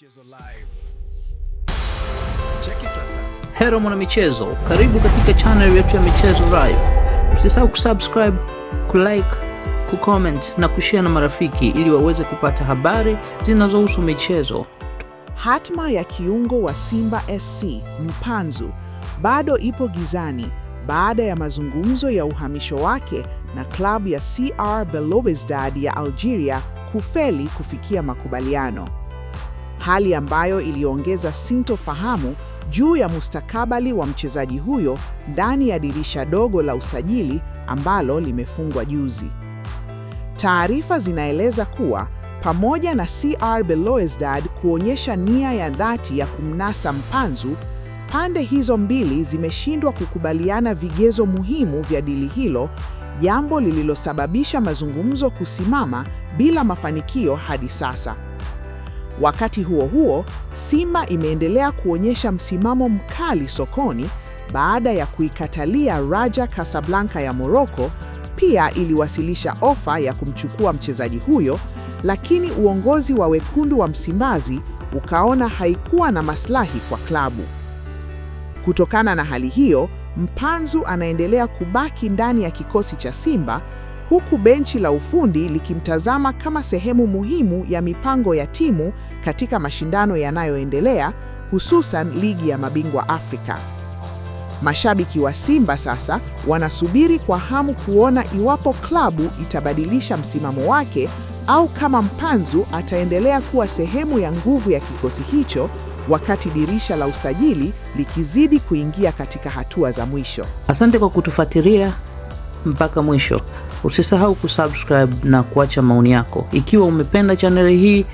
Michezo live. Cheki sasa. Hello mwana michezo, karibu katika channel yetu ya Michezo Live. Usisahau kusubscribe, kulike, kucomment na kushare na marafiki ili waweze kupata habari zinazohusu michezo. Hatma ya kiungo wa Simba SC Mpanzu bado ipo gizani baada ya mazungumzo ya uhamisho wake na klabu ya CR Belouizdad ya Algeria kufeli kufikia makubaliano, hali ambayo iliongeza sintofahamu juu ya mustakabali wa mchezaji huyo ndani ya dirisha dogo la usajili ambalo limefungwa juzi. Taarifa zinaeleza kuwa pamoja na CR Belouizdad kuonyesha nia ya dhati ya kumnasa Mpanzu, pande hizo mbili zimeshindwa kukubaliana vigezo muhimu vya dili hilo, jambo lililosababisha mazungumzo kusimama bila mafanikio hadi sasa. Wakati huo huo, Simba imeendelea kuonyesha msimamo mkali sokoni baada ya kuikatalia Raja Casablanca ya Morocco. Pia iliwasilisha ofa ya kumchukua mchezaji huyo, lakini uongozi wa Wekundu wa Msimbazi ukaona haikuwa na maslahi kwa klabu. Kutokana na hali hiyo, Mpanzu anaendelea kubaki ndani ya kikosi cha Simba, huku benchi la ufundi likimtazama kama sehemu muhimu ya mipango ya timu katika mashindano yanayoendelea, hususan Ligi ya Mabingwa Afrika. Mashabiki wa Simba sasa wanasubiri kwa hamu kuona iwapo klabu itabadilisha msimamo wake au kama Mpanzu ataendelea kuwa sehemu ya nguvu ya kikosi hicho wakati dirisha la usajili likizidi kuingia katika hatua za mwisho. Asante kwa kutufuatilia mpaka mwisho. Usisahau kusubscribe na kuacha maoni yako. Ikiwa umependa channel hii,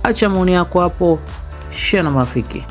acha maoni yako hapo, share na marafiki.